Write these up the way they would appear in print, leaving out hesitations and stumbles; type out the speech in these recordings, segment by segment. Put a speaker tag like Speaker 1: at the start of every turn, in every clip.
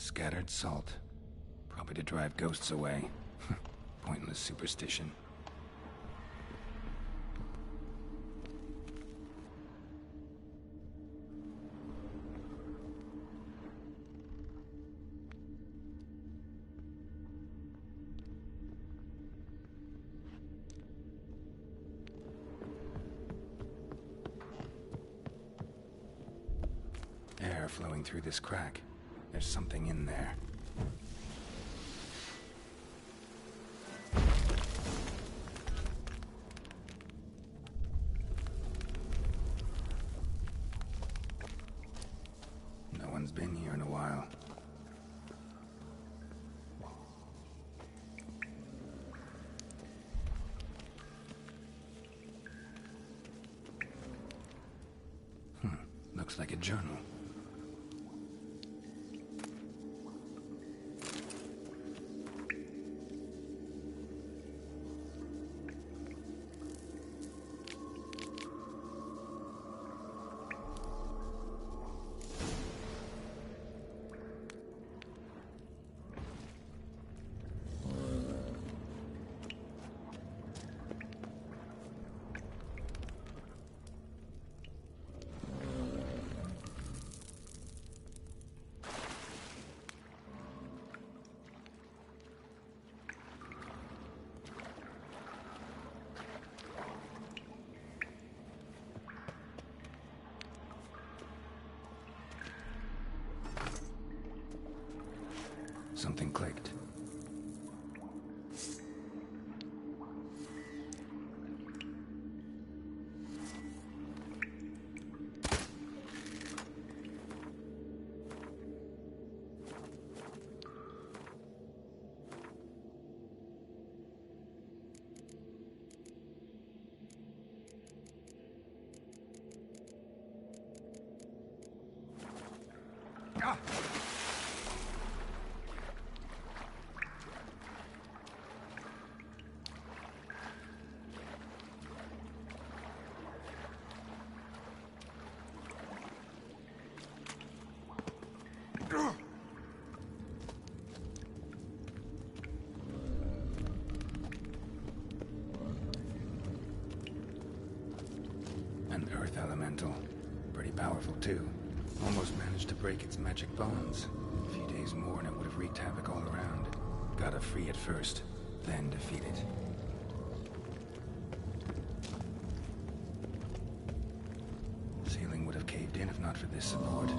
Speaker 1: Scattered salt. Probably to drive ghosts away. Pointless superstition. Air flowing through this crack. There's something in there. No one's been here in a while. Looks like a journal. Something clicked. Ah! An earth elemental. Pretty powerful, too. Almost managed to break its magic bonds. A few days more and it would have wreaked havoc all around. Gotta free it first, then defeat it. The ceiling would have caved in if not for this support.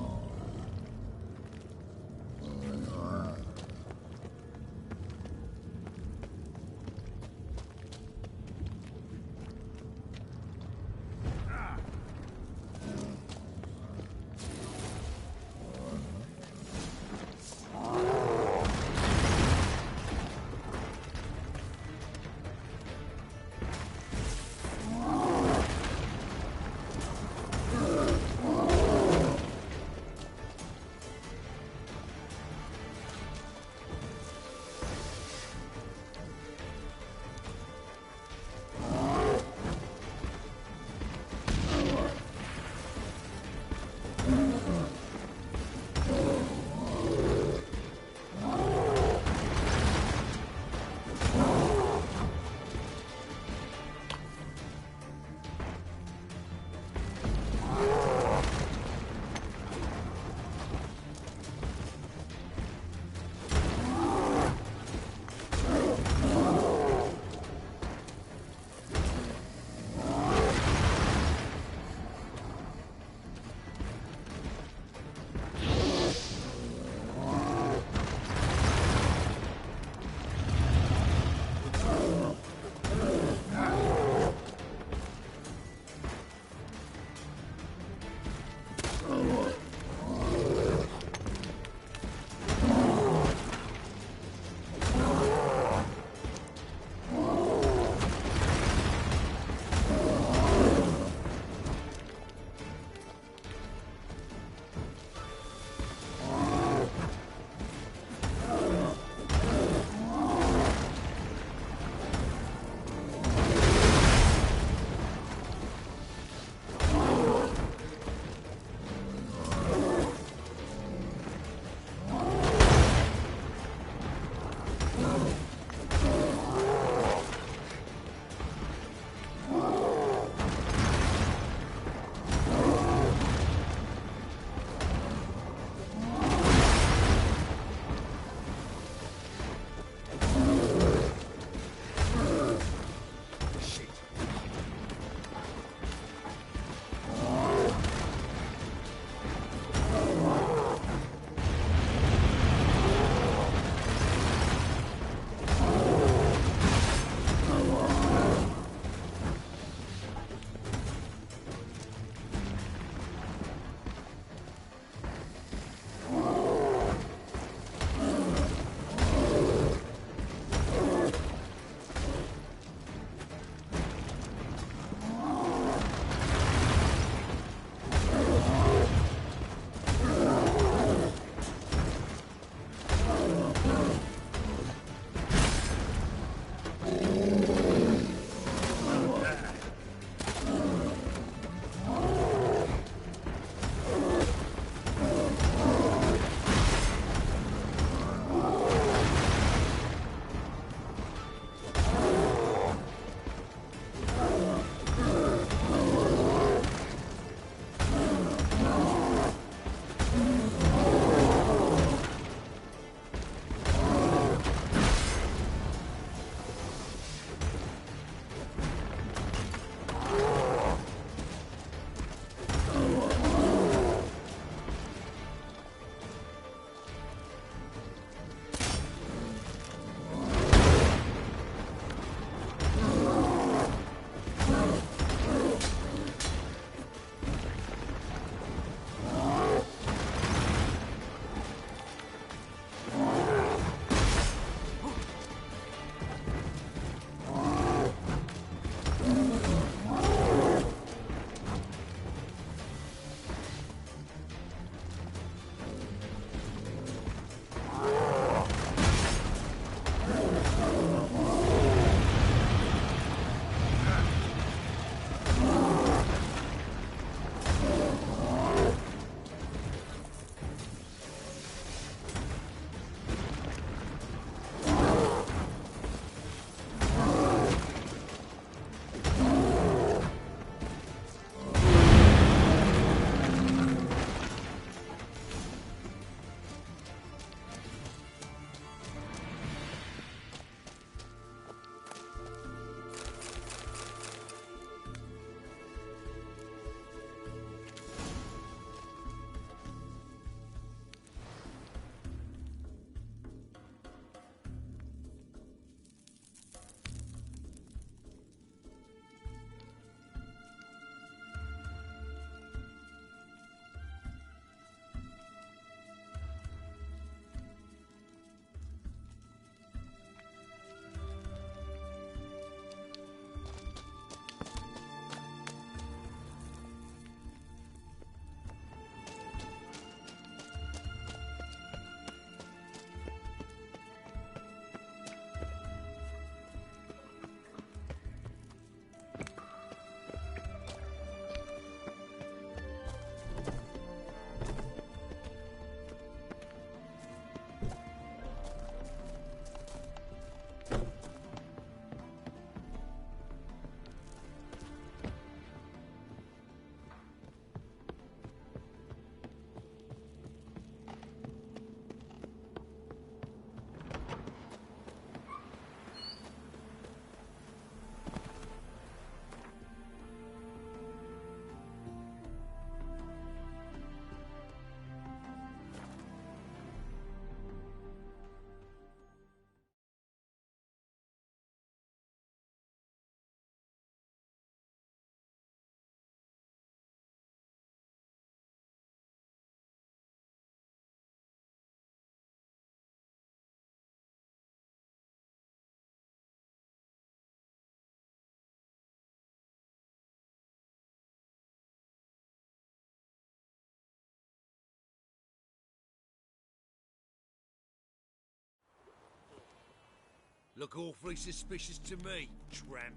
Speaker 2: Look awfully suspicious to me, tramp.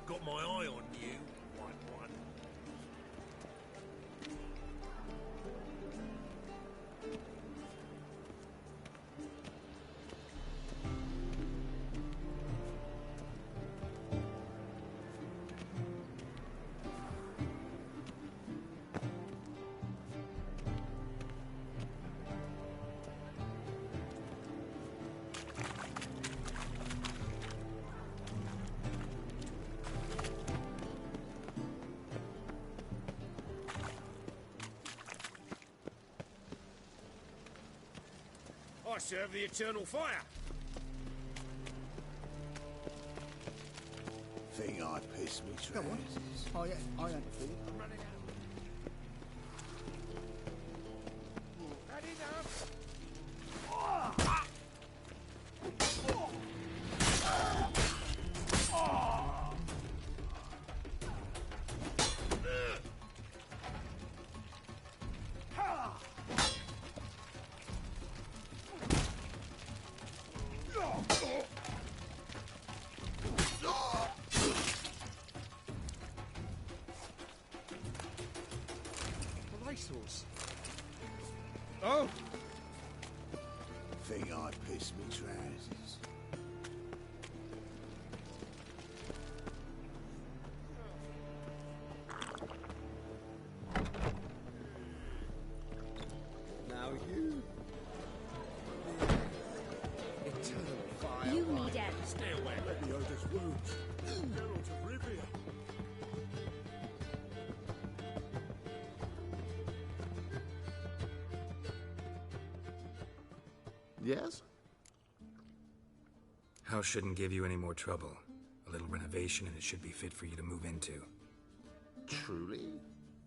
Speaker 2: Got my eye on you, 1-1. I serve the eternal fire.
Speaker 3: Think I'd piss me trousers.
Speaker 4: Come on. I ain't feeling.
Speaker 2: I'm running out. Had enough. Racehorse. Oh!
Speaker 3: Think I'd piss me trousers.
Speaker 4: Now you. Eternal fire.
Speaker 5: You need it.
Speaker 2: Stay away.
Speaker 4: Let me Oda's wounds.
Speaker 2: Geralt of Rivia.
Speaker 3: Yes?
Speaker 1: House shouldn't give you any more trouble. A little renovation and it should be fit for you to move into.
Speaker 3: Truly?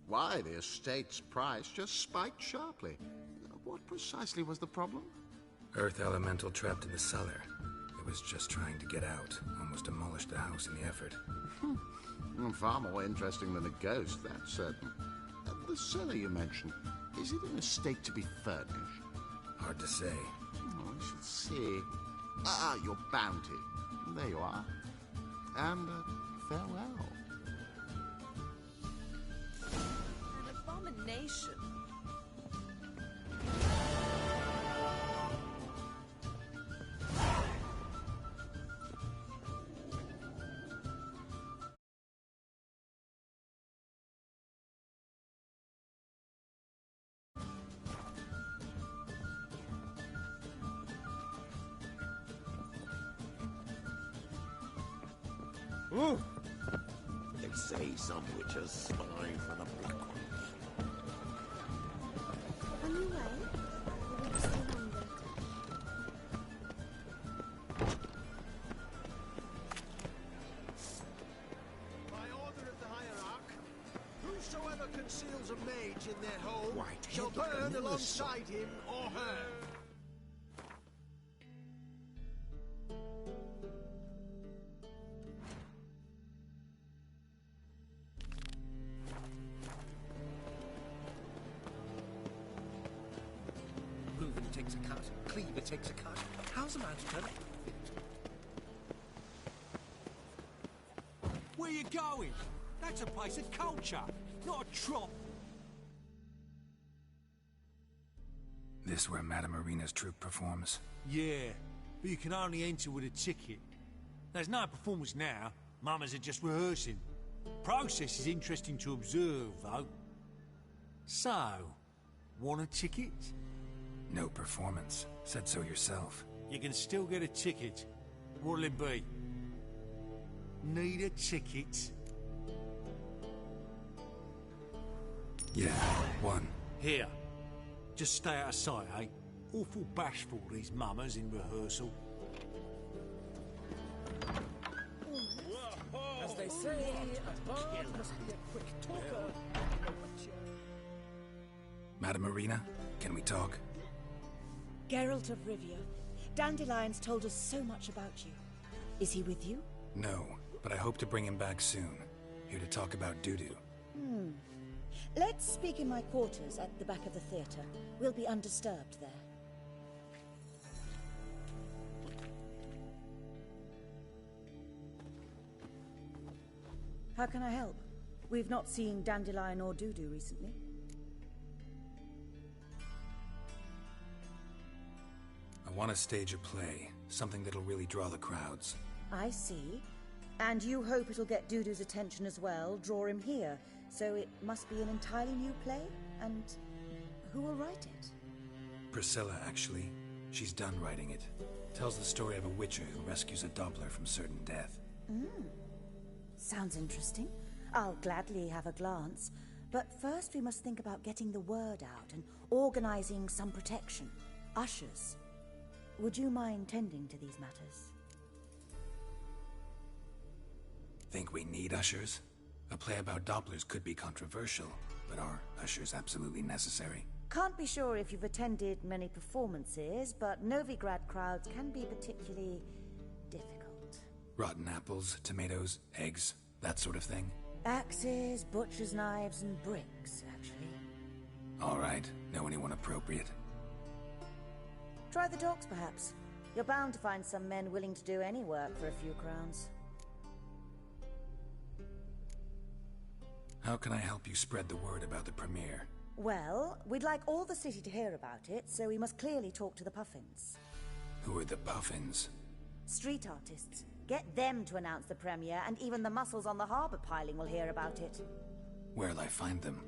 Speaker 3: Why, the estate's price just spiked sharply. What precisely was the problem?
Speaker 1: Earth elemental trapped in the cellar. It was just trying to get out. Almost demolished the house in the effort.
Speaker 3: Far more interesting than a ghost, that's certain. The cellar you mentioned, is it in a state to be furnished?
Speaker 1: Hard to say.
Speaker 3: Oh, I should see. Your bounty. There you are. And farewell.
Speaker 6: An abomination.
Speaker 2: Ooh!
Speaker 7: They say some witches spy for the big ones.
Speaker 5: On your way? Or will you stay longer?
Speaker 8: By order of the hierarch, whosoever conceals a mage in their home
Speaker 7: White
Speaker 8: shall
Speaker 7: head like a
Speaker 8: burn
Speaker 7: miller's
Speaker 8: alongside him or her.
Speaker 2: Hoover takes a cut. Cleaver takes a cut. How's a man to turn it? Where you going? That's a place of culture, not a trot.
Speaker 1: This where Madame Marina's troupe performs?
Speaker 2: Yeah, but you can only enter with a ticket. There's no performance now. Mamas are just rehearsing. Process is interesting to observe, though. So, want a ticket?
Speaker 1: No performance. Said so yourself.
Speaker 2: You can still get a ticket. What'll it be? Need a ticket?
Speaker 1: Yeah, one.
Speaker 2: Here. Just stay out of sight, eh? Awful bashful, these mamas in rehearsal.
Speaker 6: As they say, a bard must be a quick talker.
Speaker 1: Madame Marina, can we talk?
Speaker 9: Geralt of Rivia. Dandelion's told us so much about you. Is he with you?
Speaker 1: No, but I hope to bring him back soon. Here to talk about Dudu.
Speaker 9: Let's speak in my quarters at the back of the theatre. We'll be undisturbed there. How can I help? We've not seen Dandelion or Dudu recently.
Speaker 1: I want to stage a play, something that'll really draw the crowds.
Speaker 9: I see. And you hope it'll get Dudu's attention as well, draw him here. So it must be an entirely new play? And who will write it?
Speaker 1: Priscilla, actually. She's done writing it. Tells the story of a witcher who rescues a Doppler from certain death.
Speaker 9: Sounds interesting. I'll gladly have a glance. But first we must think about getting the word out and organizing some protection. Ushers. Would you mind tending to these matters?
Speaker 1: Think we need ushers? A play about Dopplers could be controversial, but are ushers absolutely necessary?
Speaker 9: Can't be sure if you've attended many performances, but Novigrad crowds can be particularly difficult.
Speaker 1: Rotten apples, tomatoes, eggs, that sort of thing?
Speaker 9: Axes, butcher's knives, and bricks, actually.
Speaker 1: All right. Know anyone appropriate?
Speaker 9: Try the docks, perhaps. You're bound to find some men willing to do any work for a few crowns.
Speaker 1: How can I help you spread the word about the premiere?
Speaker 9: Well, we'd like all the city to hear about it, so we must clearly talk to the Puffins.
Speaker 1: Who are the Puffins?
Speaker 9: Street artists. Get them to announce the premiere, and even the muscles on the harbour piling will hear about it.
Speaker 1: Where'll I find them?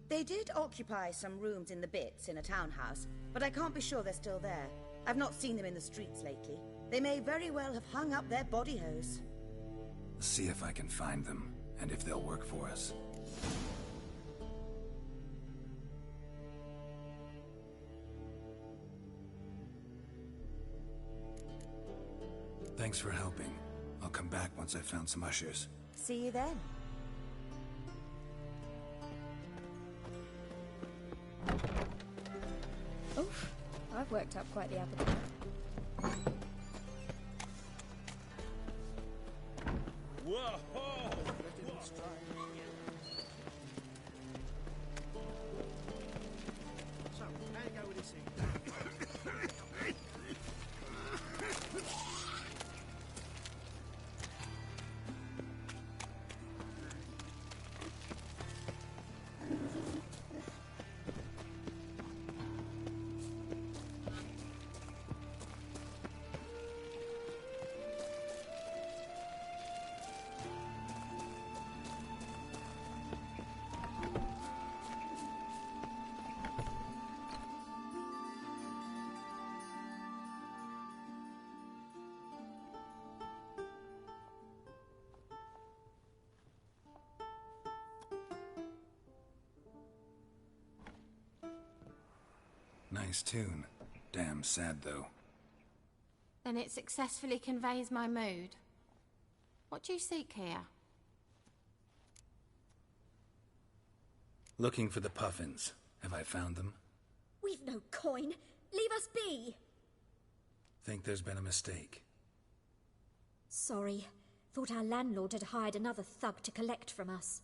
Speaker 9: They did occupy some rooms in the Bits in a townhouse, but I can't be sure they're still there. I've not seen them in the streets lately. They may very well have hung up their body hose.
Speaker 1: See if I can find them, and if they'll work for us. Thanks for helping. I'll come back once I've found some ushers.
Speaker 9: See you then.
Speaker 5: Oof, I've worked up quite the appetite.
Speaker 7: Whoa!
Speaker 8: So, how you go with this thing?
Speaker 1: Nice tune. Damn sad, though.
Speaker 10: Then it successfully conveys my mood. What do you seek here?
Speaker 1: Looking for the Puffins. Have I found them?
Speaker 5: We've no coin. Leave us be.
Speaker 1: Think there's been a mistake.
Speaker 5: Sorry. Thought our landlord had hired another thug to collect from us.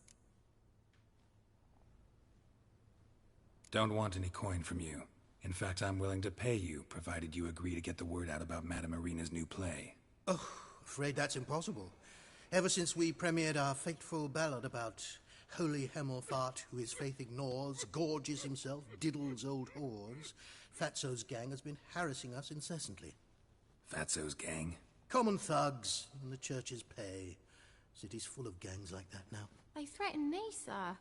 Speaker 1: Don't want any coin from you. In fact, I'm willing to pay you, provided you agree to get the word out about Madame Irina's new play.
Speaker 11: Oh, afraid that's impossible. Ever since we premiered our fateful ballad about Holy Hemelfart, who his faith ignores, gorges himself, diddles old whores, Fatso's gang has been harassing us incessantly.
Speaker 1: Fatso's gang?
Speaker 11: Common thugs in the church's pay. City's full of gangs like that now.
Speaker 10: They threatened Nisa.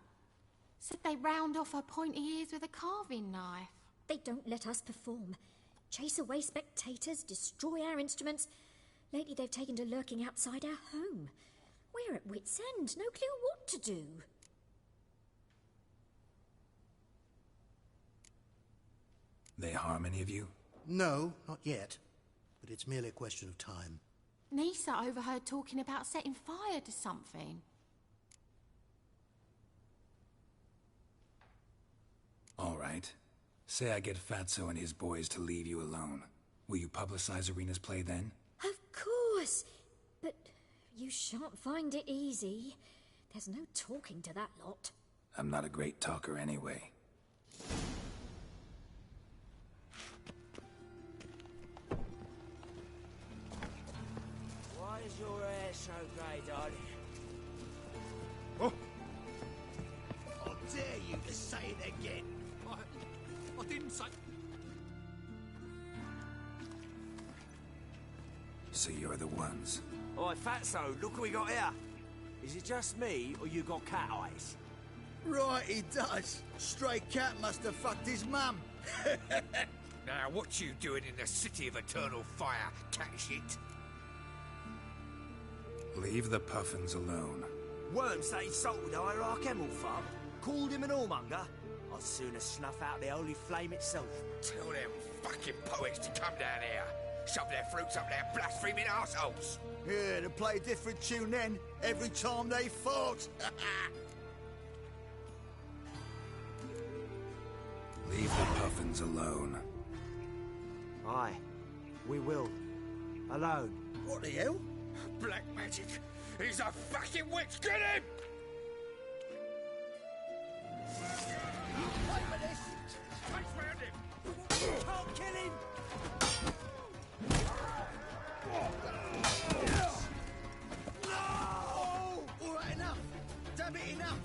Speaker 10: Said they round off her pointy ears with a carving knife.
Speaker 5: They don't let us perform. Chase away spectators, destroy our instruments. Lately they've taken to lurking outside our home. We're at wit's end, no clue what to do.
Speaker 1: They harm any of you?
Speaker 11: No, not yet. But it's merely a question of time.
Speaker 10: Nisa overheard talking about setting fire to something.
Speaker 1: All right. Say I get Fatso and his boys to leave you alone. Will you publicize Arena's play then?
Speaker 5: Of course! But you shan't find it easy. There's no talking to that lot.
Speaker 1: I'm not a great talker anyway.
Speaker 6: Why is your hair so grey, darling?
Speaker 2: Oh,
Speaker 8: How dare you to say it again?
Speaker 2: I didn't say...
Speaker 1: So you're the ones.
Speaker 6: Oi, Fatso, look what we got here. Is it just me, or you got cat eyes?
Speaker 8: Right, he does. Stray cat must have fucked his mum.
Speaker 2: Now, what you doing in the city of eternal fire, cat shit?
Speaker 1: Leave the puffins alone.
Speaker 6: Worms that insulted Hierarch Emelfart, called him an whoremonger. I'd sooner snuff out the holy flame itself.
Speaker 2: Tell them fucking poets to come down here. Shove their fruits up their blaspheming arseholes.
Speaker 8: Yeah, to play a different tune then, every time they fought.
Speaker 1: Leave the puffins alone.
Speaker 6: Aye, we will. Alone.
Speaker 8: What the hell?
Speaker 2: Black magic. He's a fucking witch. Get him!
Speaker 8: Wait for this.
Speaker 2: Chase round him.
Speaker 6: Can't kill him!
Speaker 8: Oh, all right, enough. Damn it, enough.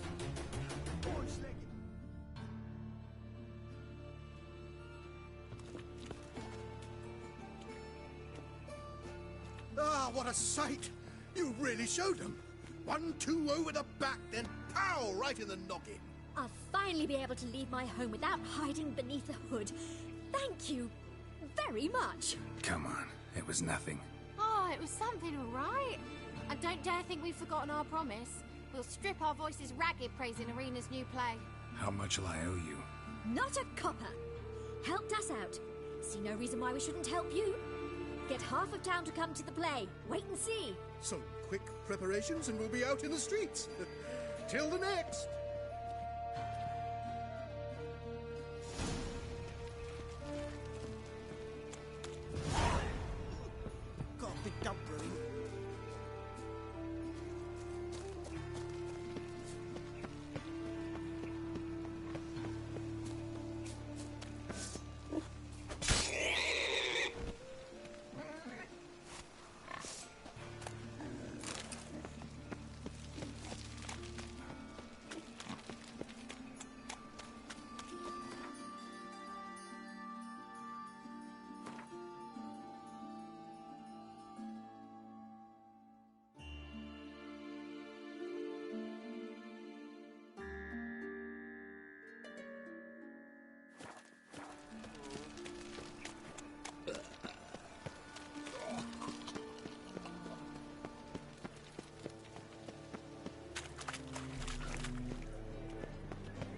Speaker 8: Horse-legged.
Speaker 11: Ah, what a sight! You really showed them. 1-2 over the back, then pow, right in the noggin.
Speaker 5: I'll finally be able to leave my home without hiding beneath the hood. Thank you very much.
Speaker 1: Come on, it was nothing.
Speaker 10: Oh, it was something, all right. And don't dare think we've forgotten our promise. We'll strip our voices ragged praising Arena's new play.
Speaker 1: How much will I owe you?
Speaker 5: Not a copper. Helped us out. See no reason why we shouldn't help you. Get half of town to come to the play. Wait and see.
Speaker 11: Some quick preparations and we'll be out in the streets. Till the next.
Speaker 8: Got a big dump brewing.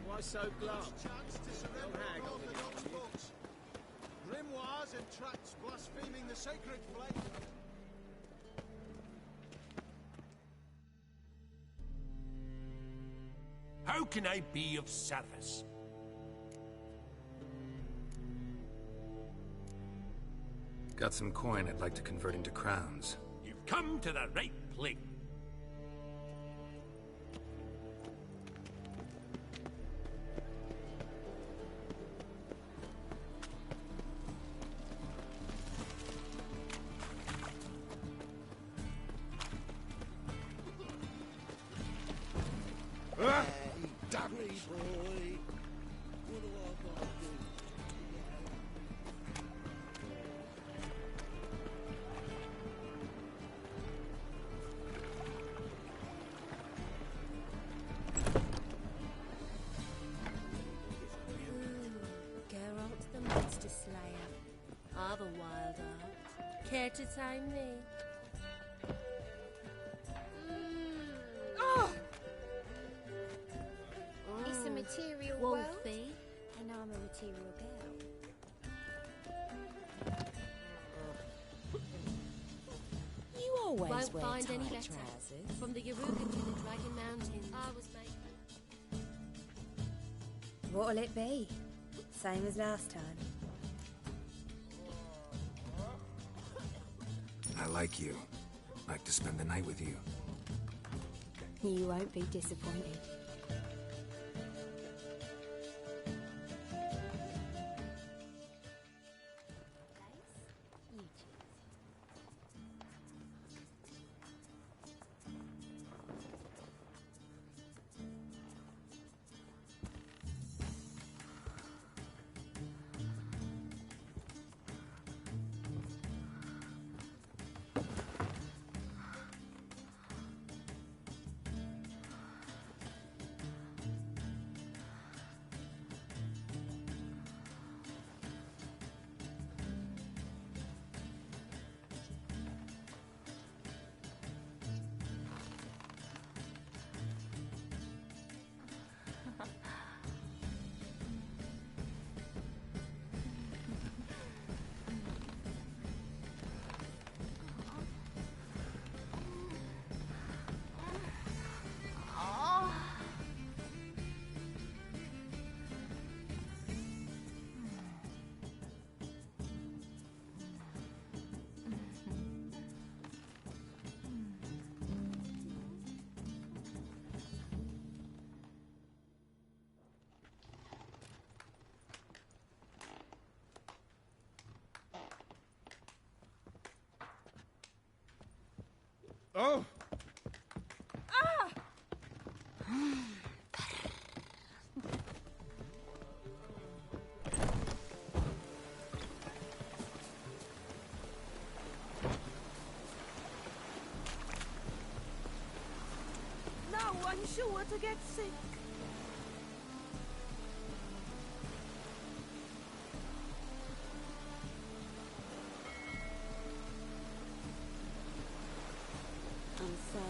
Speaker 6: Why so glum?
Speaker 8: Chance to surrender
Speaker 6: hang on
Speaker 8: orthodox books. Grimoires and tracts blaspheming the sacred flame.
Speaker 2: How can I be of service?
Speaker 1: Got some coin I'd like to convert into crowns.
Speaker 2: You've come to the right place.
Speaker 8: Damn it, boy. What do I gotta do?
Speaker 12: Geralt the Monster Slayer. I've a wild art. Care to tame me?
Speaker 10: It's a material world.
Speaker 12: Wolfie, and I'm a material girl. You always
Speaker 10: Won't
Speaker 12: wear
Speaker 10: find
Speaker 12: tight
Speaker 10: any better.
Speaker 12: trousers.
Speaker 10: From the Yaruga to the Dragon Mountains. I was made.
Speaker 5: What'll it be?
Speaker 12: Same as last time.
Speaker 1: I like you. Like to spend the night with you.
Speaker 5: You won't be disappointed.
Speaker 4: Oh!
Speaker 12: No one sure to get sick. I'm sorry.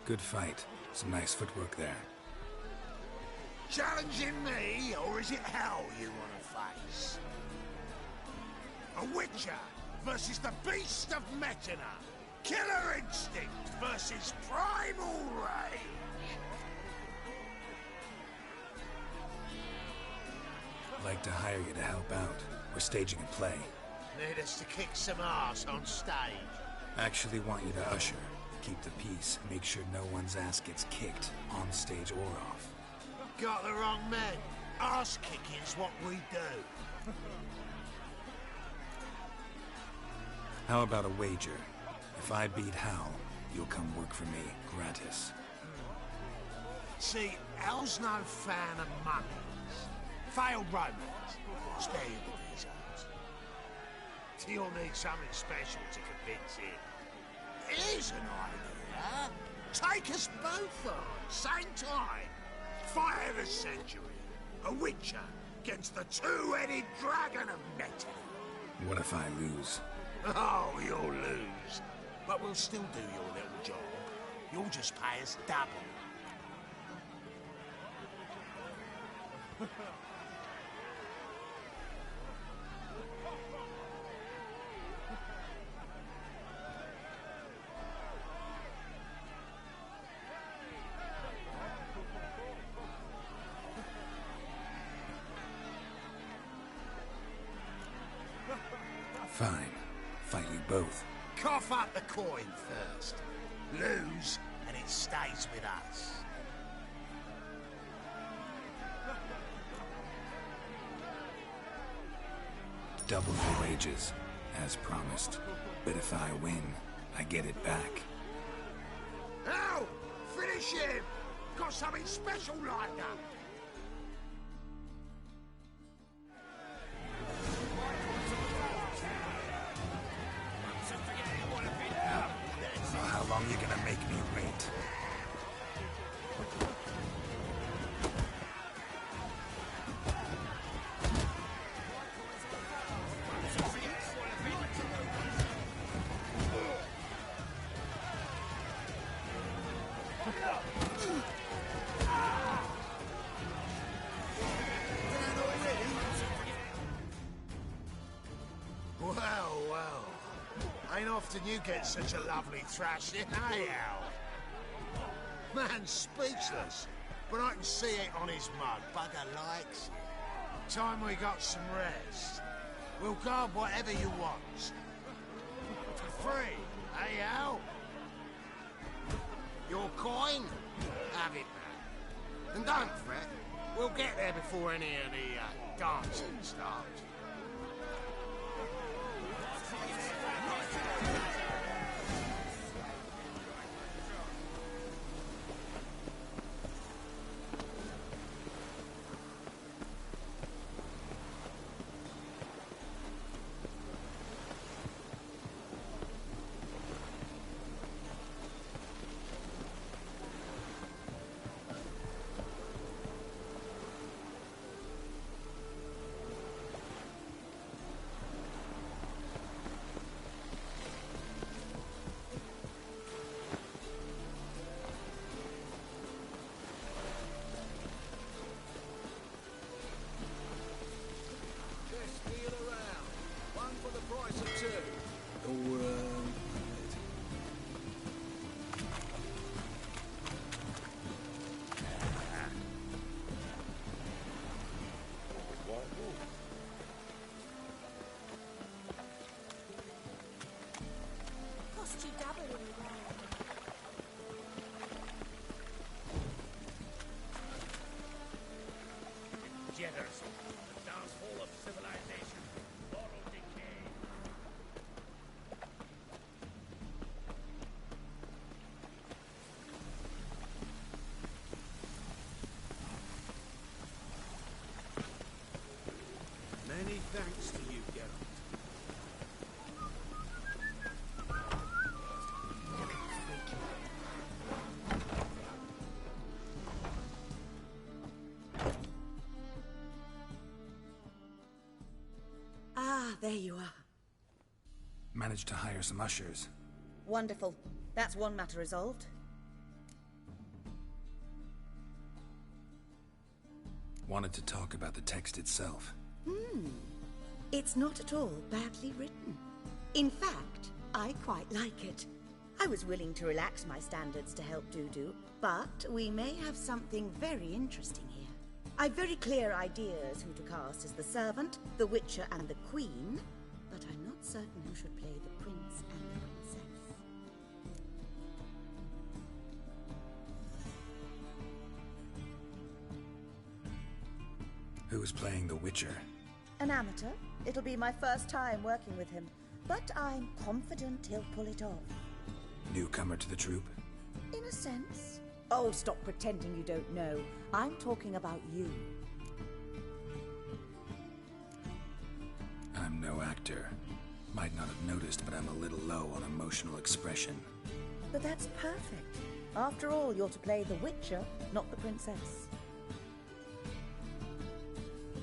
Speaker 1: Good fight. Some nice footwork there.
Speaker 8: Challenging me, or is it hell you want to face? A Witcher versus the Beast of Metina. Killer instinct versus primal rage.
Speaker 1: I'd like to hire you to help out. We're staging a play.
Speaker 8: Need us to kick some ass on stage.
Speaker 1: Actually want you to usher. Keep the peace. Make sure no one's ass gets kicked, on stage or off.
Speaker 8: Got the wrong man. Ass kicking's what we do.
Speaker 1: How about a wager? If I beat Hal, you'll come work for me, gratis.
Speaker 8: See, Hal's no fan of mummies. Failed romance. Spare you the details. You'll need something special to convince him. Here's an idea. Take us both on, same time. Fight of the century. A Witcher against the two-headed dragon of Metina.
Speaker 1: What if I lose?
Speaker 8: Oh, you'll lose. But we'll still do your little job. You'll just pay us double.
Speaker 1: Fine. Fight you both.
Speaker 8: Cough up the coin first. Lose, and it stays with us.
Speaker 1: Double your wages, as promised. But if I win, I get it back.
Speaker 8: Ow! Finish him! Got something special lined up!
Speaker 1: Oh, how long you gonna make me wait?
Speaker 8: Well. Ain't often you get such a lovely thrashing, eh, Al? Man's speechless, but I can see it on his mug. Bugger likes it. Time we got some rest. We'll guard whatever you want. For free, eh, Al? Your coin? Have it, man. And don't fret. We'll get there before any of the dancing starts.
Speaker 12: Cost you double in the round.
Speaker 7: Jitters, the downfall of civilization, moral decay.
Speaker 4: Many thanks to you, Geralt.
Speaker 9: Ah, there you are.
Speaker 1: Managed to hire some ushers.
Speaker 9: Wonderful. That's one matter resolved.
Speaker 1: Wanted to talk about the text itself.
Speaker 9: It's not at all badly written. In fact, I quite like it. I was willing to relax my standards to help Dudu, but we may have something very interesting here. I've very clear ideas who to cast as the servant, the Witcher, and the Queen, but I'm not certain who should play the Prince and the Princess.
Speaker 1: Who's playing the Witcher?
Speaker 9: An amateur. It'll be my first time working with him, but I'm confident he'll pull it off.
Speaker 1: Newcomer to the troupe?
Speaker 9: In a sense. Oh, stop pretending you don't know. I'm talking about you.
Speaker 1: I'm no actor. Might not have noticed, but I'm a little low on emotional expression.
Speaker 9: But that's perfect. After all, you're to play the Witcher, not the Princess.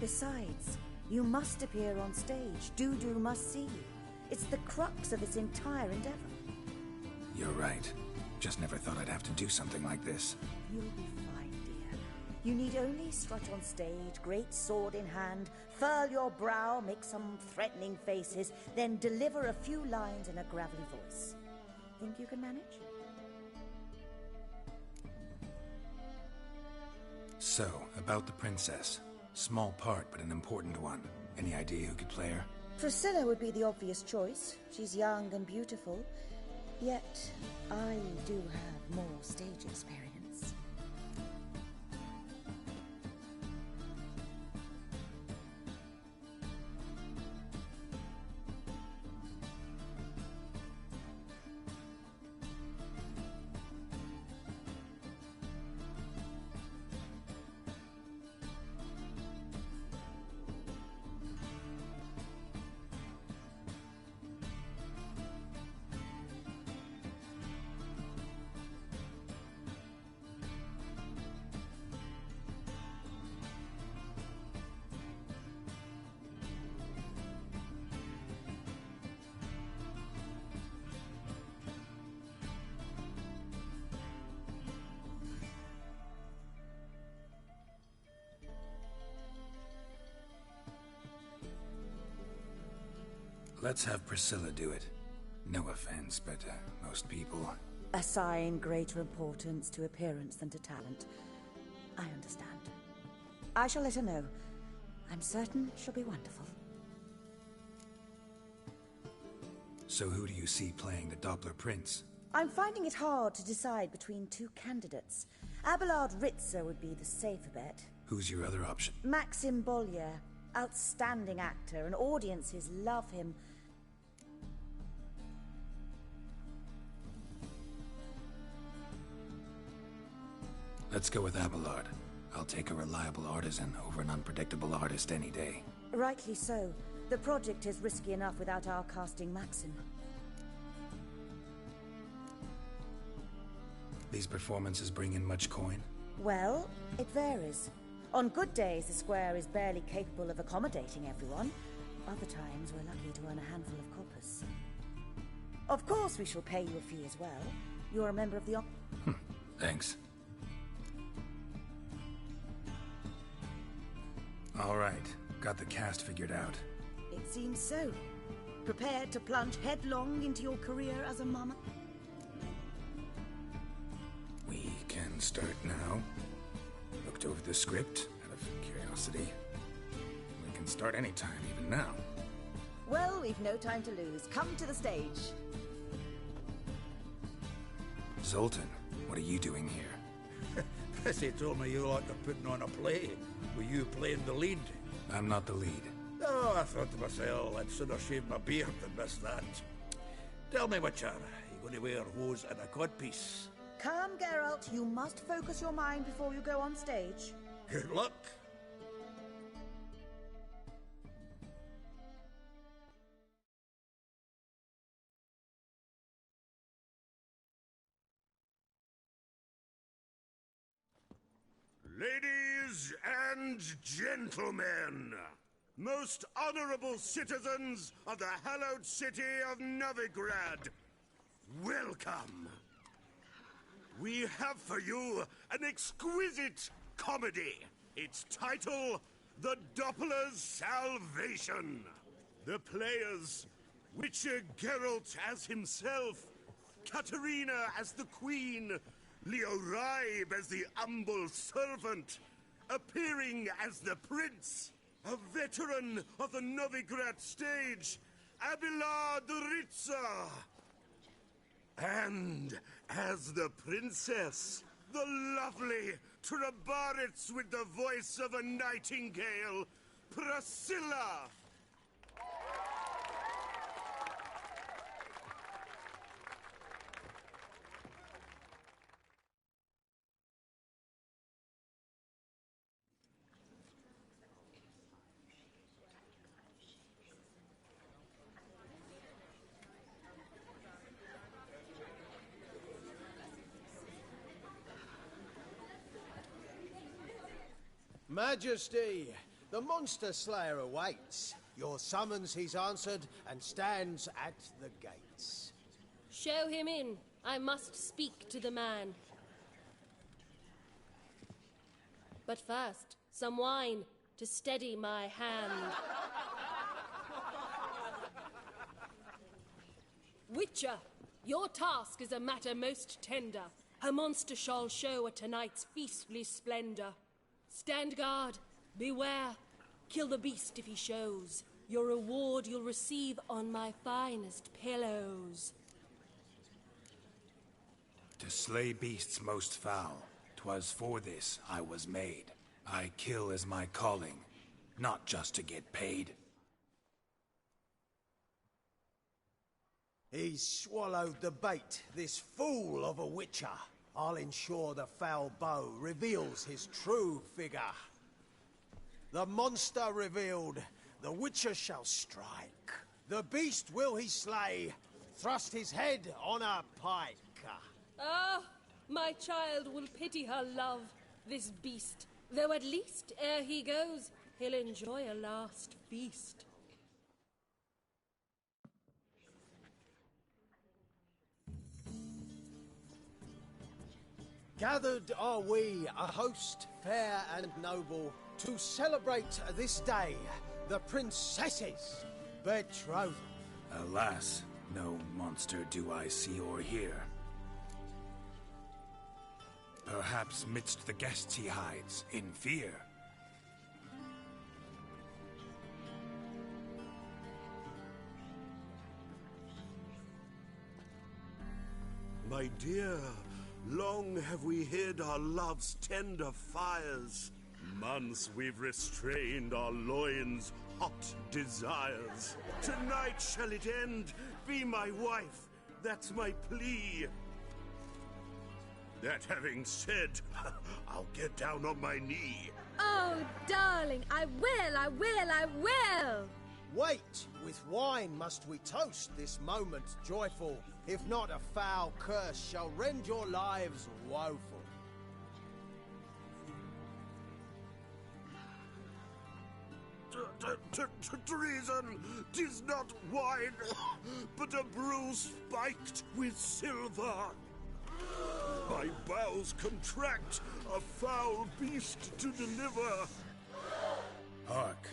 Speaker 9: Besides, you must appear on stage. Dudu must see you. It's the crux of this entire endeavor.
Speaker 1: You're right. Just never thought I'd have to do something like this.
Speaker 9: You'll be fine, dear. You need only strut on stage, great sword in hand, furl your brow, make some threatening faces, then deliver a few lines in a gravelly voice. Think you can manage?
Speaker 1: So, about the princess. Small part, but an important one. Any idea who could play her?
Speaker 9: Priscilla would be the obvious choice. She's young and beautiful. Yet, I do have more stage experience.
Speaker 1: Let's have Priscilla do it. No offense, but most people...
Speaker 9: Assign greater importance to appearance than to talent. I understand. I shall let her know. I'm certain she'll be wonderful.
Speaker 1: So who do you see playing the Doppler Prince?
Speaker 9: I'm finding it hard to decide between two candidates. Abelard Ritzler would be the safer bet.
Speaker 1: Who's your other option?
Speaker 9: Maxim Bollier. Outstanding actor, and audiences love him.
Speaker 1: Let's go with Abelard. I'll take a reliable artisan over an unpredictable artist any day.
Speaker 9: Rightly so. The project is risky enough without our casting Maxim.
Speaker 1: These performances bring in much coin?
Speaker 9: Well, it varies. On good days, the square is barely capable of accommodating everyone. Other times, we're lucky to earn a handful of coppers. Of course, we shall pay you a fee as well. You're a member of the...
Speaker 1: Thanks. All right. Got the cast figured out.
Speaker 9: It seems so. Prepared to plunge headlong into your career as a mama?
Speaker 1: We can start now. Looked over the script, out of curiosity. We can start anytime, even now.
Speaker 9: Well, we've no time to lose. Come to the stage.
Speaker 1: Zoltan, what are you doing here?
Speaker 7: Prissy told me you like to putting on a play. Were you playing the lead?
Speaker 1: I'm not the lead.
Speaker 7: Oh, I thought to myself, I'd sooner shave my beard than miss that. Tell me, Witcher, you going to wear hose and a codpiece?
Speaker 9: Calm, Geralt. You must focus your mind before you go on stage.
Speaker 7: Good luck.
Speaker 8: Ladies and gentlemen, most honorable citizens of the hallowed city of Novigrad, welcome. We have for you an exquisite comedy. Its title, The Doppler's Salvation. The players, Witcher Geralt as himself, Katerina as the Queen, Leo Ribe as the humble servant, appearing as the Prince, a veteran of the Novigrad stage, Abelard Ritzler. And as the Princess, the lovely Trabaritz with the voice of a nightingale, Priscilla.
Speaker 4: Majesty, the Monster Slayer awaits. Your summons he's answered and stands at the gates.
Speaker 12: Show him in. I must speak to the man. But first, some wine to steady my hand. Witcher, your task is a matter most tender. A monster shall show at tonight's feastly splendor. Stand guard, beware, kill the beast if he shows. Your reward you'll receive on my finest pillows.
Speaker 1: To slay beasts most foul, 'twas for this I was made. I kill as my calling, not just to get paid.
Speaker 4: He's swallowed the bait, this fool of a witcher. I'll ensure the foul bow reveals his true figure. The monster revealed, the witcher shall strike. The beast will he slay, thrust his head on a pike.
Speaker 12: Ah, my child will pity her love, this beast. Though at least, ere he goes, he'll enjoy a last feast.
Speaker 4: Gathered are we, a host fair and noble, to celebrate this day, the princess's betrothal.
Speaker 1: Alas, no monster do I see or hear. Perhaps midst the guests he hides, in fear.
Speaker 13: My dear, long have we hid our love's tender fires. Months we've restrained our loins' hot desires. Tonight shall it end, be my wife, that's my plea. That having said, I'll get down on my knee.
Speaker 12: Oh, darling, I will!
Speaker 4: Wait, with wine must we toast this moment joyful. If not, a foul curse shall rend your lives woeful.
Speaker 13: Treason! 'Tis not wine, but a brew spiked with silver. My bowels contract, a foul beast to deliver.
Speaker 1: Hark,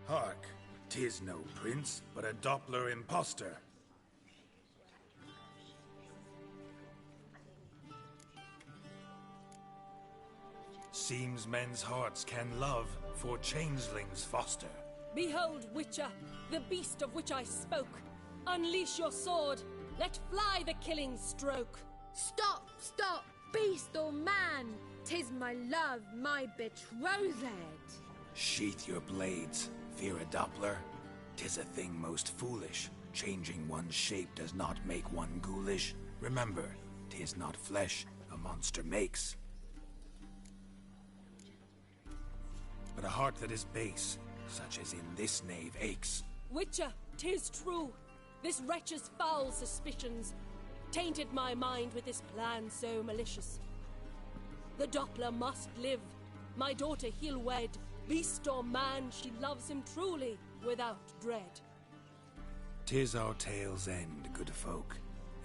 Speaker 1: hark, 'tis no prince, but a Doppler impostor. Seems men's hearts can love, for changelings foster.
Speaker 12: Behold, Witcher, the beast of which I spoke. Unleash your sword, let fly the killing stroke.
Speaker 14: Stop, stop, beast or man! 'Tis my love, my betrothed.
Speaker 1: Sheath your blades, fear a Doppler. 'Tis a thing most foolish. Changing one's shape does not make one ghoulish. Remember, 'tis not flesh a monster makes, but a heart that is base, such as in this knave aches.
Speaker 12: Witcher, 'tis true. This wretch's foul suspicions tainted my mind with this plan so malicious. The Doppler must live. My daughter he'll wed. Beast or man, she loves him truly, without dread.
Speaker 1: 'Tis our tale's end, good folk,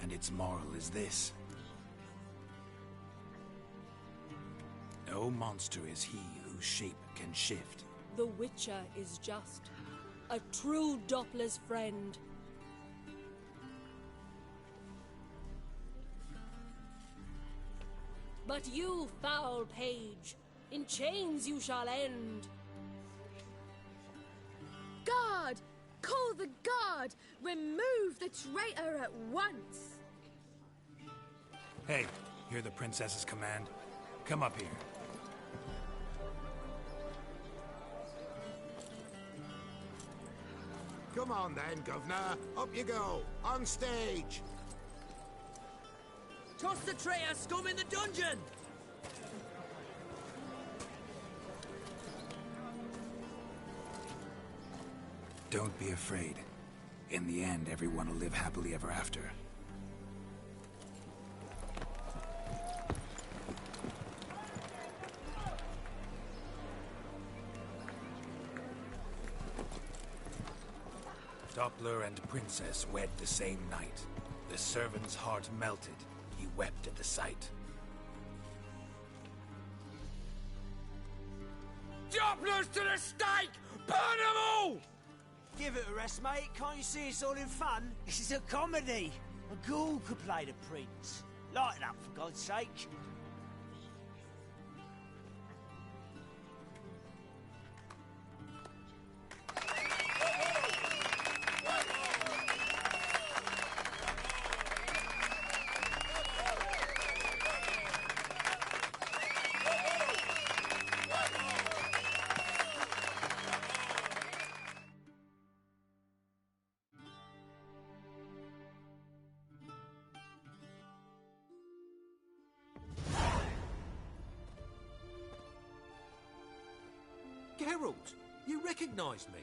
Speaker 1: and its moral is this. No monster is he whose shape can shift.
Speaker 12: The Witcher is just a true Doppler's friend. But you, foul page, in chains you shall end.
Speaker 14: Guard! Call the guard! Remove the traitor at once!
Speaker 1: Hey, hear the princess's command? Come up here.
Speaker 8: Come on then, Governor. Up you go. On stage.
Speaker 6: Toss the traitor scum in the dungeon!
Speaker 1: Don't be afraid. In the end, everyone will live happily ever after. Doppler and princess wed the same night. The servant's heart melted. He wept at the sight.
Speaker 6: Dopplers to the stake! Burn them all! Give it a rest, mate. Can't you see it's all in fun? This is a comedy. A ghoul could play the prince. Lighten up, for God's sake.
Speaker 2: Geralt, you recognized me.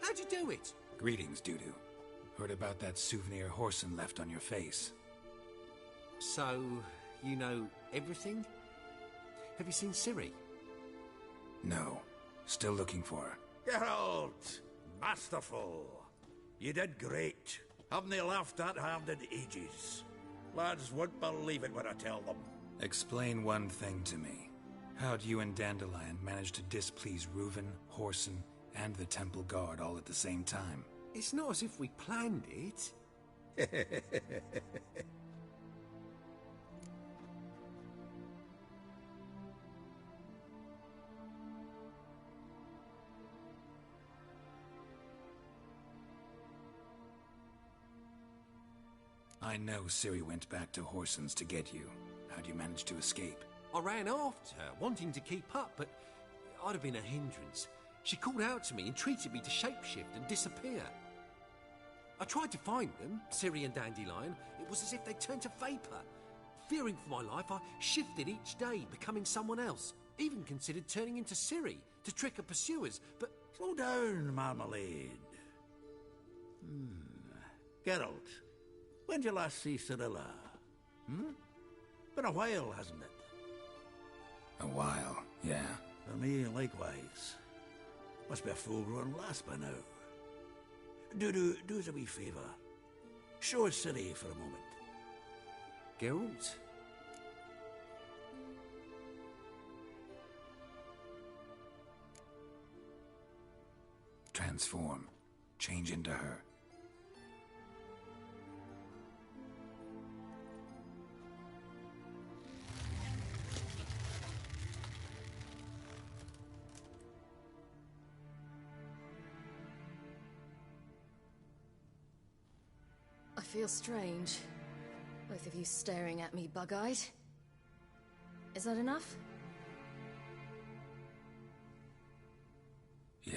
Speaker 2: How'd you do it?
Speaker 1: Greetings, Dudu. Heard about that souvenir Horson left on your face.
Speaker 2: So, you know everything? Have you seen Ciri?
Speaker 1: No. Still looking for her.
Speaker 7: Geralt! Masterful! You did great. Haven't they laughed that hard in ages? Lads won't believe it when I tell them.
Speaker 1: Explain one thing to me. How'd you and Dandelion manage to displease Reuven, Horson, and the Temple Guard all at the same time?
Speaker 2: It's not as if we planned it.
Speaker 1: I know Ciri went back to Horson's to get you. How'd you manage to escape?
Speaker 2: I ran after her, wanting to keep up, but I'd have been a hindrance. She called out to me, entreated me to shapeshift and disappear. I tried to find them, Ciri and Dandelion. It was as if they turned to vapour. Fearing for my life, I shifted each day, becoming someone else. Even considered turning into Ciri to trick her pursuers, but...
Speaker 7: Slow down, Marmalade. Geralt, when did you last see Cirilla? Been a while, hasn't it?
Speaker 1: A while, yeah.
Speaker 7: For me, likewise. Must be a full-grown lass by now. Do us a wee favour. Show us Ciri for a moment.
Speaker 2: Geralt?
Speaker 1: Transform. Change into her.
Speaker 15: I feel strange. Both of you staring at me bug-eyed. Is that enough?
Speaker 1: Yeah.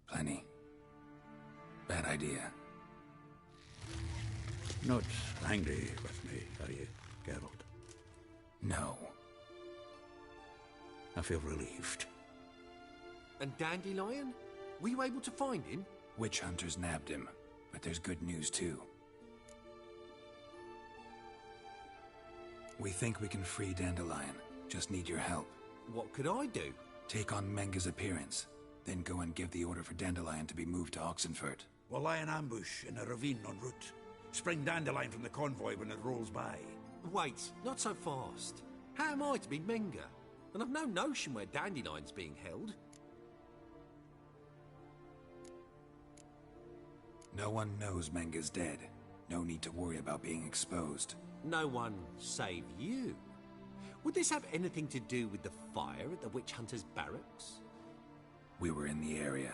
Speaker 1: Plenty. Bad idea.
Speaker 7: Not angry with me, are you, Geralt?
Speaker 1: No.
Speaker 7: I feel relieved.
Speaker 2: And Dandelion? Were you able to find him?
Speaker 1: Witch hunters nabbed him, but there's good news too. We think we can free Dandelion. Just need your help.
Speaker 2: What could I do?
Speaker 1: Take on Menga's appearance, then go and give the order for Dandelion to be moved to Oxenfurt.
Speaker 7: We'll lie in ambush in a ravine en route. Spring Dandelion from the convoy when it rolls by.
Speaker 2: Wait, not so fast. How am I to be Menga? And I've no notion where Dandelion's being held.
Speaker 1: No one knows Menga's dead. No need to worry about being exposed.
Speaker 2: No one save you. Would this have anything to do with the fire at the Witch Hunters' barracks?
Speaker 1: We were in the area.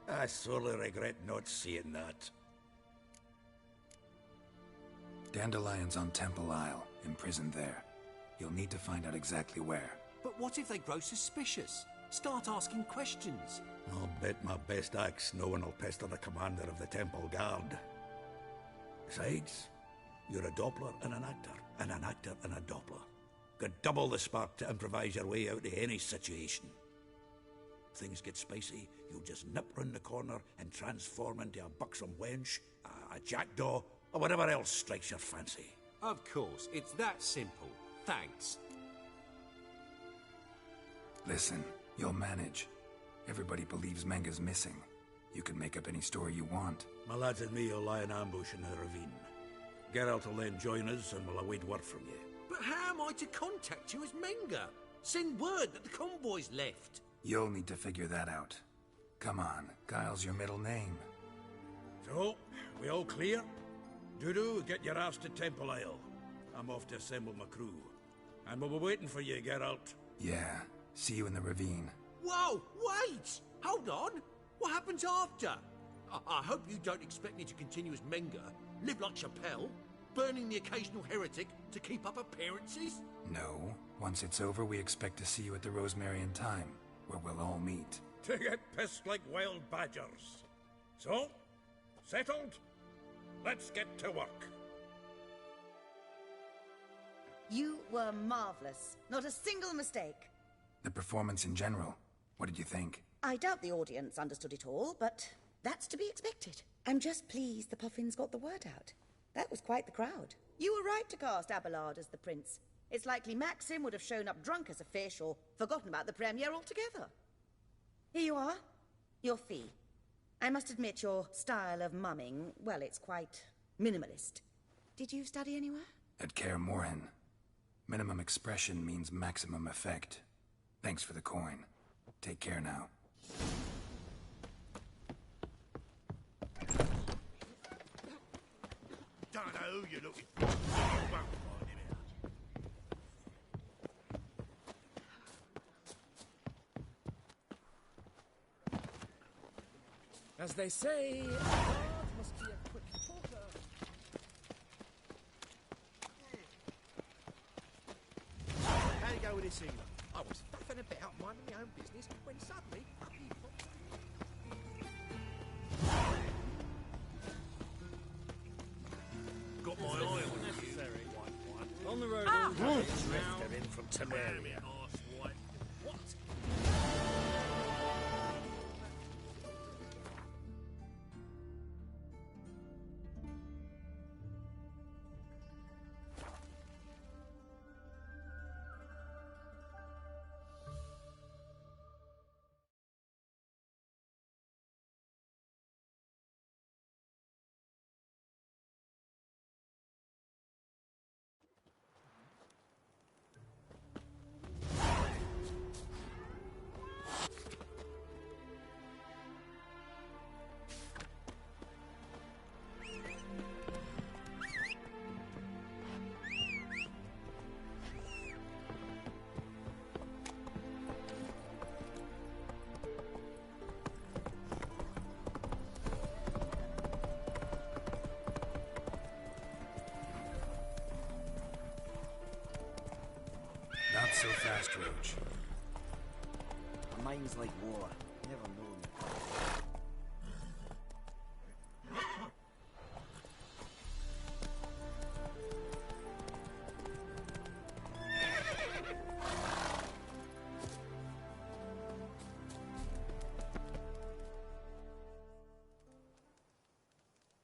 Speaker 7: I sorely regret not seeing that.
Speaker 1: Dandelion's on Temple Isle, imprisoned there. You'll need to find out exactly where.
Speaker 2: But what if they grow suspicious? Start asking questions?
Speaker 7: I'll bet my best axe no one will pester the commander of the Temple Guard. Besides, you're a Doppler and an actor and a Doppler. Got double the spark to improvise your way out of any situation. If things get spicy, you'll just nip round the corner and transform into a buxom wench, a jackdaw, or whatever else strikes your fancy.
Speaker 2: Of course, it's that simple. Thanks.
Speaker 1: Listen, you'll manage. Everybody believes Menga's missing. You can make up any story you want.
Speaker 7: My lads and me will lie in ambush in the ravine. Geralt will then join us and we'll await word from you.
Speaker 2: But how am I to contact you as Menga? Send word that the convoy's left.
Speaker 1: You'll need to figure that out. Come on, Guile's your middle name.
Speaker 7: So, we all clear? Dudu, get your ass to Temple Isle. I'm off to assemble my crew. And we'll be waiting for you, Geralt.
Speaker 1: Yeah, see you in the ravine.
Speaker 2: Whoa, wait! Hold on! What happens after? I hope you don't expect me to continue as Menga, live like Chappelle, burning the occasional heretic to keep up appearances?
Speaker 1: No. Once it's over, we expect to see you at the Rosemary in Time, where we'll all meet.
Speaker 7: To get pissed like wild badgers. So, settled? Let's get to work.
Speaker 9: You were marvelous. Not a single mistake.
Speaker 1: The performance in general, What did you think?
Speaker 9: I doubt the audience understood it all, but that's to be expected. I'm just pleased the Puffins got the word out. That was quite the crowd. You were right to cast Abelard as the prince. It's likely Maxim would have shown up drunk as a fish or forgotten about the premiere altogether. Here you are. Your fee. I must admit your style of mumming, well, it's quite minimalist. Did you study anywhere?
Speaker 1: At Kaer Morhen. Minimum expression means maximum effect. Thanks for the coin. Take care now.
Speaker 8: Don't know who you're looking for. You won't find him out.
Speaker 16: As they say, art must be a quick talker.
Speaker 8: How you go with this England?
Speaker 16: I was faffing about minding my own business when suddenly up he popped up.
Speaker 8: Got my eye on you.
Speaker 16: On the road.
Speaker 8: Drifter in from Temeria.
Speaker 16: What?
Speaker 1: Not so fast, Roach.
Speaker 6: My mind's like water. Never known.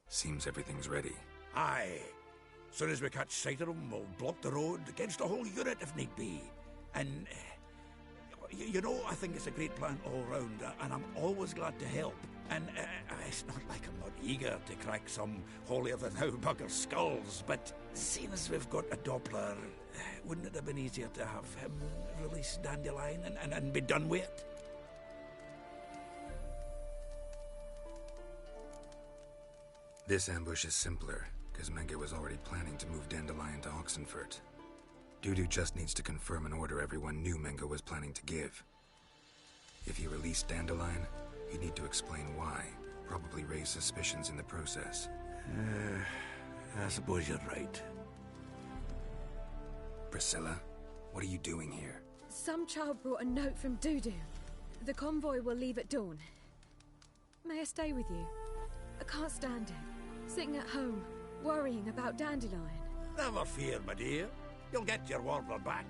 Speaker 1: Seems everything's ready.
Speaker 7: Aye. Soon as we catch sight of them, we'll block the road against the whole unit if need be. And, you know, I think it's a great plan all round, and I'm always glad to help. And it's not like I'm not eager to crack some holier-than-thou bugger skulls, but seeing as we've got a Doppler, wouldn't it have been easier to have him release Dandelion and be done with it?
Speaker 1: This ambush is simpler, because Menge was already planning to move Dandelion to Oxenfurt. Dudu just needs to confirm an order everyone knew Menge was planning to give. If he released Dandelion, he'd need to explain why, probably raise suspicions in the process.
Speaker 7: I suppose you're right.
Speaker 1: Priscilla, what are you doing here?
Speaker 14: Some child brought a note from Dudu. The convoy will leave at dawn. May I stay with you? I can't stand it. Sitting at home, worrying about Dandelion.
Speaker 7: Never fear, my dear. You'll get your warbler back.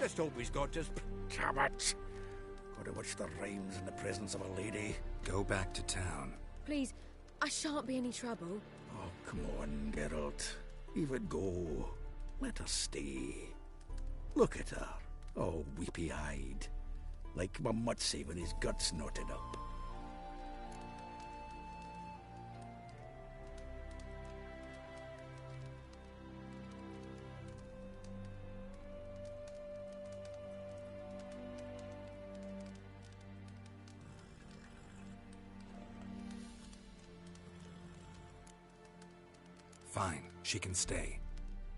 Speaker 7: Just hope he's got his... Damn it! Gotta watch the rhymes in the presence of a lady.
Speaker 1: Go back to town.
Speaker 14: Please, I shan't be any trouble.
Speaker 7: Oh, come on, Geralt. Leave it go. Let her stay. Look at her, all weepy-eyed. Like my mutsy with his guts knotted up.
Speaker 1: Fine, she can stay.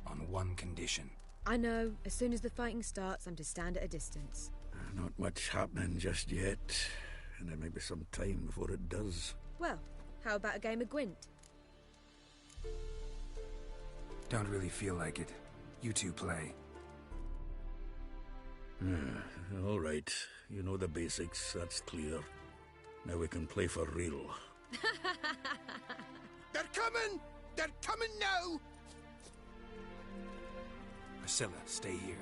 Speaker 1: On one condition.
Speaker 14: I know, as soon as the fighting starts, I'm to stand at a distance.
Speaker 7: Not much happening just yet, and there may be some time before it does.
Speaker 14: Well, how about a game of Gwent?
Speaker 1: Don't really feel like it. You two play.
Speaker 7: All right, you know the basics, that's clear. Now we can play for real.
Speaker 8: They're coming! They're coming now!
Speaker 1: Priscilla, stay here.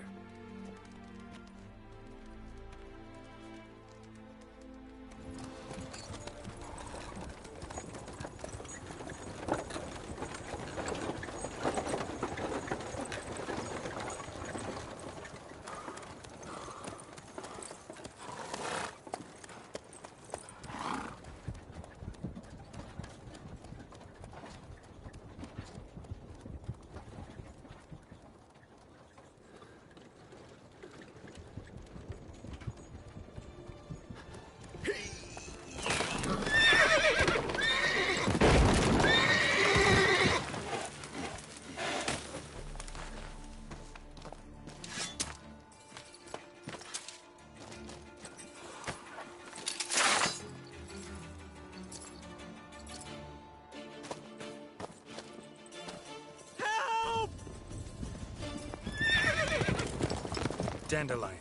Speaker 1: Dandelion.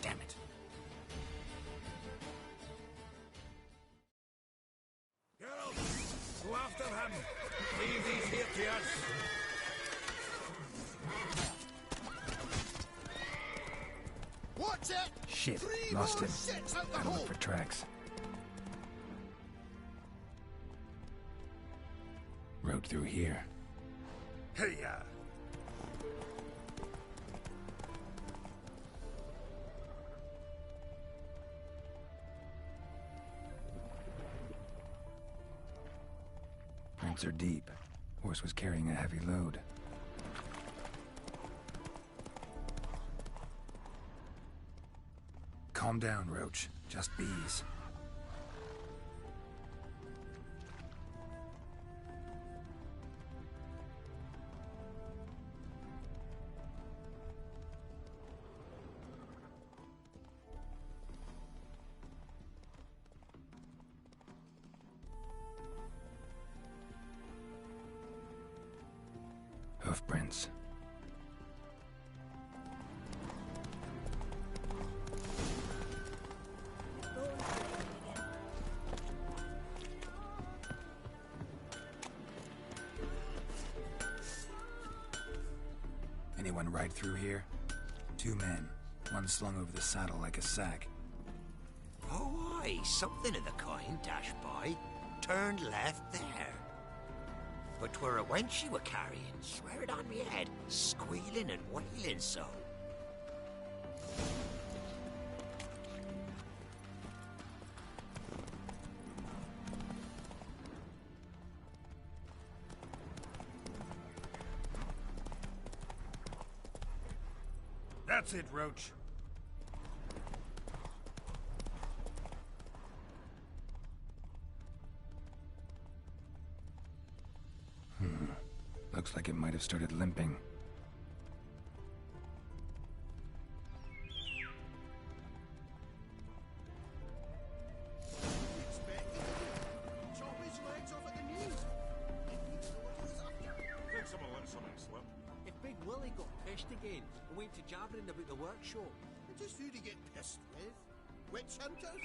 Speaker 1: Damn it.
Speaker 7: Girls, go after him. Leave these here to us.
Speaker 3: Watch it!
Speaker 1: Shit,
Speaker 3: Three
Speaker 1: lost
Speaker 3: more
Speaker 1: him.
Speaker 3: shits out the
Speaker 1: Gotta
Speaker 3: hole!
Speaker 1: look for tracks. Road through here.
Speaker 7: Hey-ya!
Speaker 1: Prints are deep. Horse was carrying a heavy load. Calm down, Roach. Just bees. Hoofprints. Anyone ride through here? 2 men. One slung over the saddle like a sack.
Speaker 6: Oh, aye, something of the kind dashed by. Turned left there. But 'twere a wench you were carrying, swear it on me head, squealing and wailing so.
Speaker 7: That's it, Roach.
Speaker 1: Looks like it might have started limping.
Speaker 8: Chop his legs off at the knees.
Speaker 13: Think someone let something slip.
Speaker 16: If Big Willie got pissed again and went to jabbering about the workshop.
Speaker 8: Just who to get pissed with? Witch hunters?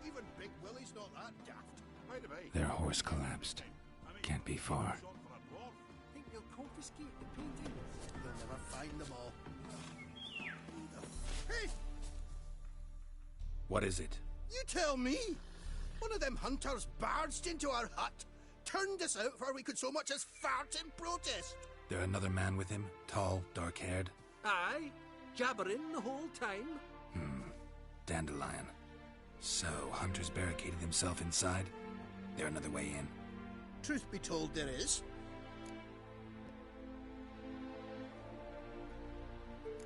Speaker 8: Even Big Willie's not that daft.
Speaker 13: By the way,
Speaker 1: Their horse collapsed. Can't be far.
Speaker 16: Think they'll confiscate the paintings?
Speaker 11: You'll never find them all.
Speaker 8: Hey,
Speaker 1: What is it?
Speaker 11: You tell me! One of them hunters barged into our hut, turned us out before we could so much as fart in protest.
Speaker 1: There another man with him? Tall, dark-haired?
Speaker 16: Aye, jabbering the whole time.
Speaker 1: Dandelion. So, Hunter's barricaded himself inside? There another way in?
Speaker 11: Truth be told, there is.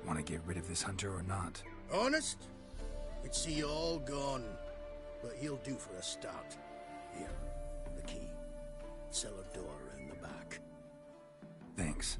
Speaker 1: Want to get rid of this Hunter or not?
Speaker 11: Honest? We'd see you all gone. But he'll do for a start. Here, the key. Cellar door around the back.
Speaker 1: Thanks.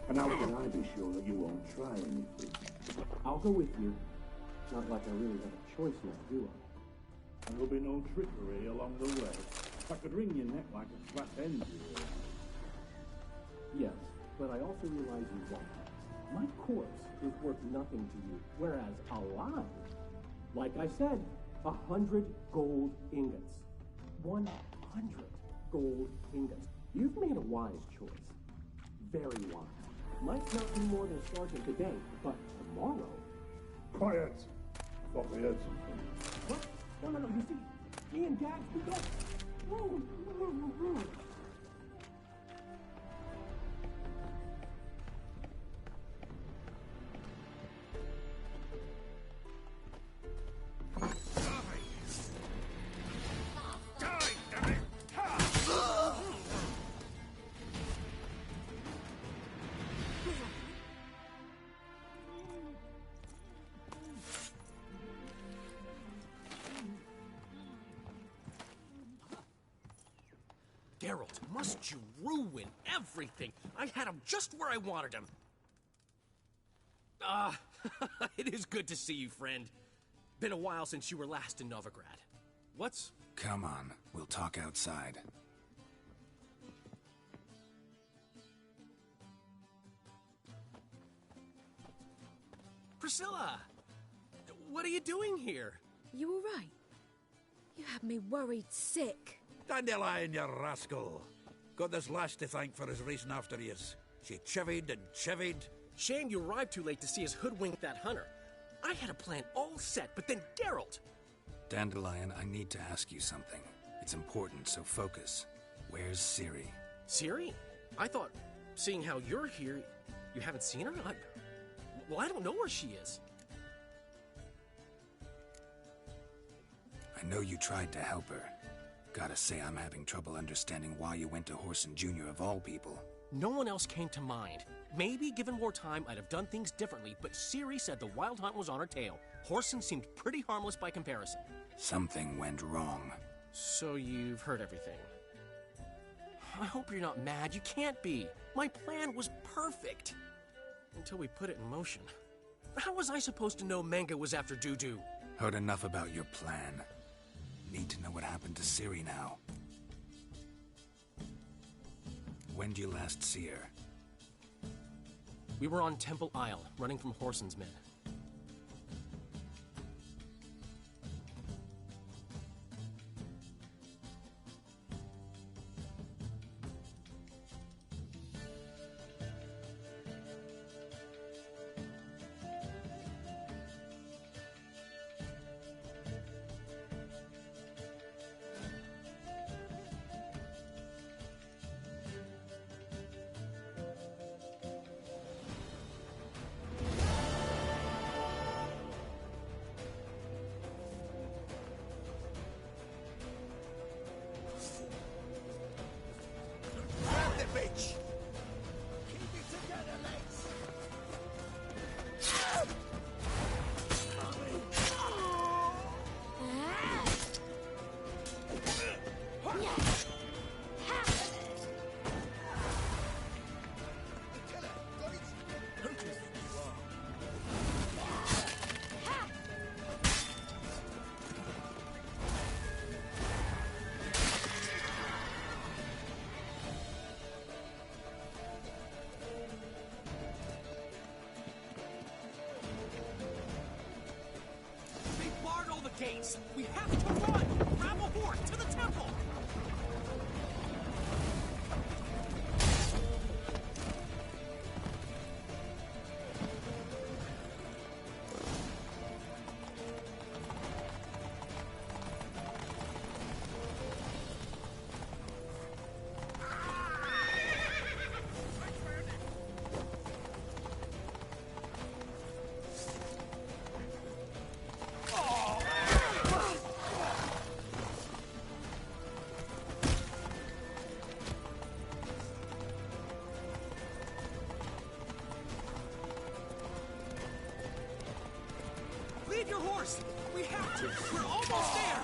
Speaker 17: And how can I be sure that you won't try anything? I'll go with you. Not like I really have a choice now, do I? There'll be no trickery along the way. I could wring your neck like a flat end, you realize. Yes, but I also realize you won't. My corpse is worth nothing to you, whereas alive, like I said, 100 gold ingots. 100 gold ingots. You've made a wise choice. Very wise. Might not be more than a sergeant today, but tomorrow... Quiet! Thought we had something. What? No, you see, me and Dax, we go...
Speaker 16: Geralt, must you ruin everything? I had him just where I wanted him. It is good to see you, friend. Been a while since you were last in Novigrad. What's...
Speaker 1: Come on, we'll talk outside.
Speaker 16: Priscilla! What are you doing here?
Speaker 14: You all right? You had me worried sick.
Speaker 7: Dandelion, you rascal. Got this lass to thank for his racing after yous. She chivied and chivied.
Speaker 16: Shame you arrived too late to see us hoodwink that hunter. I had a plan all set, but then Geralt...
Speaker 1: Dandelion, I need to ask you something. It's important, so focus. Where's Ciri?
Speaker 16: Ciri? I thought, seeing how you're here, you haven't seen her? Well, I don't know where she is.
Speaker 1: I know you tried to help her. Gotta say, I'm having trouble understanding why you went to Whoreson Jr. of all people.
Speaker 16: No one else came to mind. Maybe, given more time, I'd have done things differently, but Ciri said the Wild Hunt was on her tail. Whoreson seemed pretty harmless by comparison.
Speaker 1: Something went wrong.
Speaker 16: So you've heard everything. I hope you're not mad. You can't be. My plan was perfect. Until we put it in motion. How was I supposed to know Manga was after Dudu?
Speaker 1: Heard enough about your plan. Need to know what happened to Ciri now. When did you last see her?
Speaker 16: We were on Temple Isle, running from Whoreson's men.
Speaker 4: Bitch! Keep it together, lads!
Speaker 16: Gates. We have to run! Grab a horse to the temple! Leave your horse! We have to! We're almost there!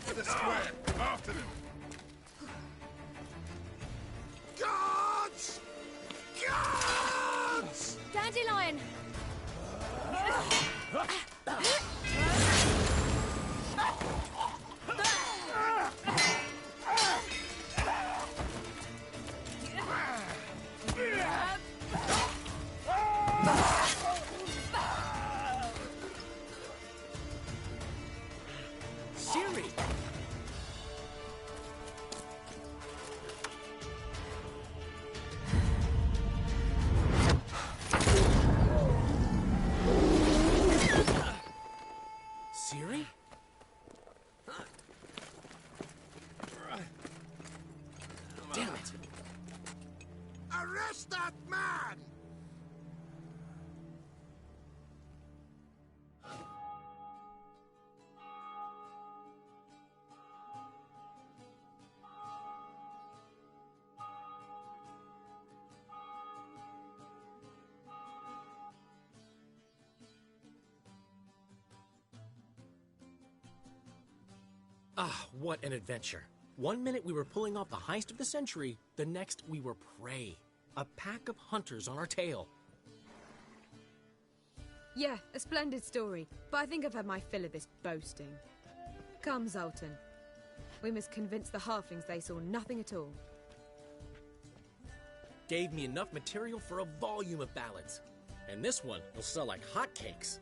Speaker 13: For the square! After them!
Speaker 8: Guards! Guards!
Speaker 10: Dandelion!
Speaker 16: Siri! Siri? Damn it!
Speaker 8: Arrest that man!
Speaker 16: Ah, what an adventure. One minute we were pulling off the heist of the century, the next we were prey. A pack of hunters on our tail.
Speaker 14: Yeah, a splendid story, but I think I've had my fill of this boasting. Come, Zoltan. We must convince the halflings they saw nothing at all.
Speaker 16: Gave me enough material for a volume of ballads. And this one will sell like hotcakes.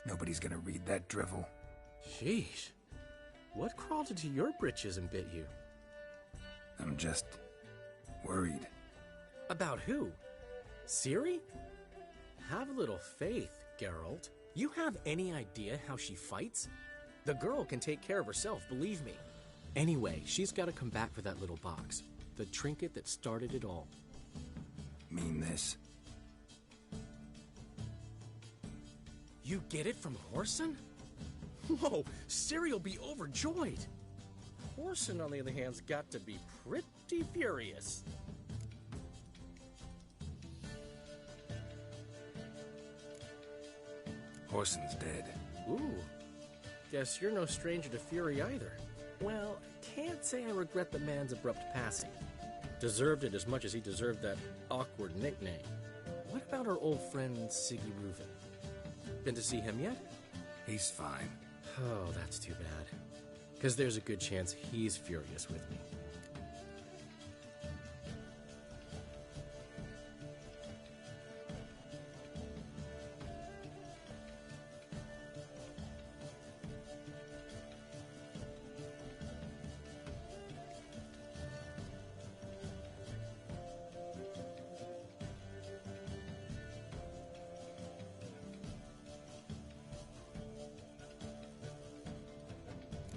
Speaker 1: Nobody's gonna read that drivel.
Speaker 16: Sheesh. What crawled into your britches and bit you?
Speaker 1: I'm just worried.
Speaker 16: About who? Ciri? Have a little faith, Geralt. You have any idea how she fights? The girl can take care of herself, believe me. Anyway, she's got to come back for that little box. The trinket that started it all.
Speaker 1: Mean this?
Speaker 16: You get it from Whoreson? Whoa, Ciri will be overjoyed. Whoreson, on the other hand, has got to be pretty furious.
Speaker 1: Whoreson's dead.
Speaker 16: Ooh. Guess you're no stranger to fury either. Well, can't say I regret the man's abrupt passing. Deserved it as much as he deserved that awkward nickname. What about our old friend Siggy Reuven? Been to see him yet?
Speaker 1: He's fine.
Speaker 16: Oh, that's too bad. Because there's a good chance he's furious with me.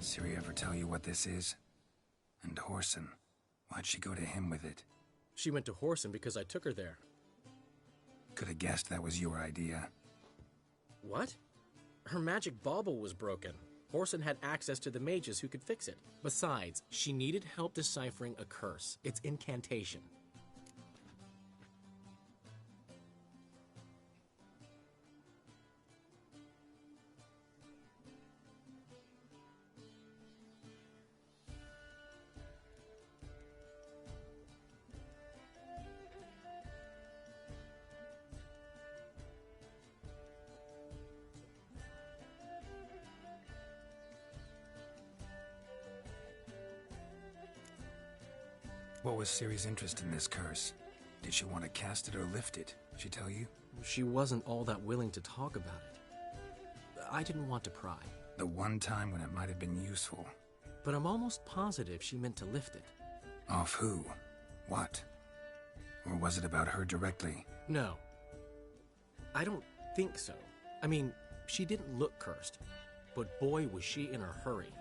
Speaker 1: Ciri ever tell you what this is? And Whoreson, why'd she go to him with it?
Speaker 16: She went to Whoreson because I took her there.
Speaker 1: Could have guessed that was your idea.
Speaker 16: What? Her magic bauble was broken. Whoreson had access to the mages who could fix it. Besides, she needed help deciphering a curse. Its incantation.
Speaker 1: What was Ciri's interest in this curse? Did she want to cast it or lift it? She tell you?
Speaker 16: She wasn't all that willing to talk about it. I didn't want to pry.
Speaker 1: The one time when it might have been useful.
Speaker 16: But I'm almost positive she meant to lift it.
Speaker 1: Off who? What? Or was it about her directly?
Speaker 16: No. I don't think so. I mean, she didn't look cursed. But boy, was she in a hurry.